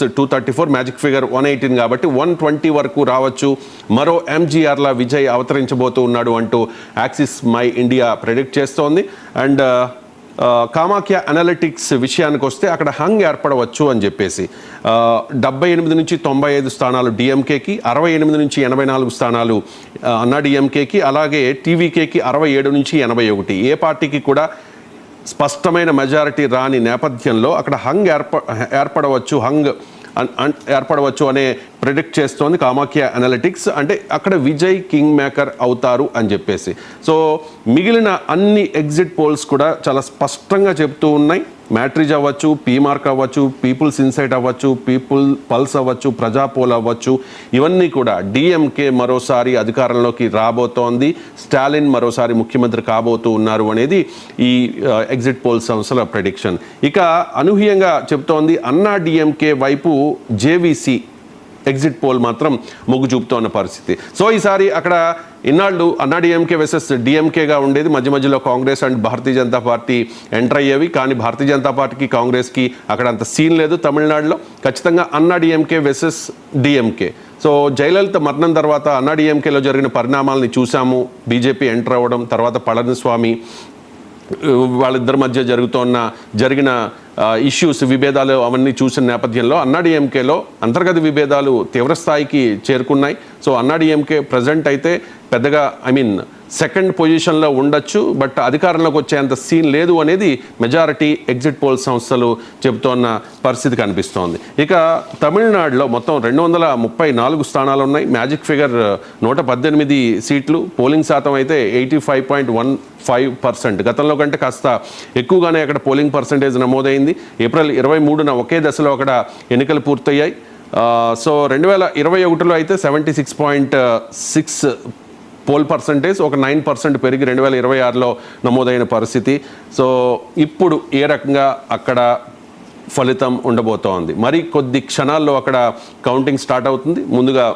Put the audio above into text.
Poles 234, magic figure 118 కాబట్టి 120 వరకు రావచ్చు. మరో ఎంజీఆర్లా విజయ్ అవతరించబోతూ ఉన్నాడు అంటూ యాక్సిస్ మై ఇండియా ప్రెడిక్ట్ చేస్తోంది. అండ్ కామాఖ్య అనలిటిక్స్ విషయానికి వస్తే అక్కడ హంగ్ ఏర్పడవచ్చు అని చెప్పేసి 78 నుంచి 95 స్థానాలు డిఎంకేకి, 68 నుంచి 84 స్థానాలు అన్నా డిఎంకేకి, అలాగే టీవీకేకి 67 నుంచి 81. ఏ పార్టీకి కూడా స్పష్టమైన మెజారిటీ రాని నేపథ్యంలో అక్కడ హంగ్ ఏర్పడవచ్చు అనే ప్రిడిక్ట్ చేస్తోంది కామాఖ్య అనలిటిక్స్. అంటే అక్కడ విజయ్ కింగ్ మేకర్ అవుతారు అని చెప్పేసి. సో మిగిలిన అన్ని ఎగ్జిట్ పోల్స్ కూడా చాలా స్పష్టంగా చెప్తూ ఉన్నాయి. మ్యాట్రిజ్ అవ్వచ్చు, పీమార్క్ అవ్వచ్చు, పీపుల్స్ ఇన్సైట్ అవ్వచ్చు, పీపుల్ పల్స్ అవ్వచ్చు, ప్రజాపోల్ అవ్వచ్చు, ఇవన్నీ కూడా డిఎంకే మరోసారి అధికారంలోకి రాబోతోంది, స్టాలిన్ మరోసారి ముఖ్యమంత్రి కాబోతూ ఉన్నారు అనేది ఈ ఎగ్జిట్ పోల్ సంస్థల ప్రెడిక్షన్. ఇక అనూహ్యంగా చెప్తోంది అన్నా డిఎంకే వైపు జేవీసీ ఎగ్జిట్ పోల్ మాత్రం మొగ్గు చూపుతోన్న పరిస్థితి. సో ఈసారి అక్కడ ఇన్నాళ్ళు అన్నా డిఎంకే వర్సెస్ డిఎంకేగా ఉండేది. మధ్య మధ్యలో Congress and Bharatiya Janata party enter అయ్యేవి. కానీ భారతీయ జనతా పార్టీకి కాంగ్రెస్కి అక్కడ అంత సీన్ లేదు. తమిళనాడులో ఖచ్చితంగా Anna DMK versus DMK. So Jayalalithaa మరణం తర్వాత అన్నా డిఎంకేలో జరిగిన పరిణామాలని చూసాము. బీజేపీ ఎంటర్ అవ్వడం, తర్వాత పళనిస్వామి వాళ్ళిద్దరి మధ్య జరిగిన ఇష్యూస్, విభేదాలు అవన్నీ చూసిన నేపథ్యంలో అన్నాడీఎంకేలో అంతర్గత విభేదాలు తీవ్రస్థాయికి చేరుకున్నాయి. సో అన్నాడీఎంకే ప్రజెంట్ అయితే పెద్దగా సెకండ్ పొజిషన్లో ఉండొచ్చు, బట్ అధికారంలోకి వచ్చేంత సీన్ లేదు అనేది మెజారిటీ ఎగ్జిట్ పోల్ సంస్థలు చెబుతోన్న పరిస్థితి కనిపిస్తోంది. ఇక తమిళనాడులో మొత్తం 234 స్థానాలు ఉన్నాయి. మ్యాజిక్ ఫిగర్ 118 సీట్లు. పోలింగ్ శాతం అయితే 85.15%. గతంలో కంటే కాస్త ఎక్కువగానే అక్కడ పోలింగ్ పర్సంటేజ్ నమోదైంది. ఏప్రిల్ 23న ఒకే దశలో అక్కడ ఎన్నికలు పూర్తయ్యాయి. సో 2021లో అయితే 76.6 పోల్ పర్సంటేజ్, ఒక 9% పెరిగి 2026లో నమోదైన పరిస్థితి. సో ఇప్పుడు ఏ రకంగా అక్కడ ఫలితం ఉండబోతోంది, మరి కొద్ది క్షణాల్లో అక్కడ కౌంటింగ్ స్టార్ట్ అవుతుంది. ముందుగా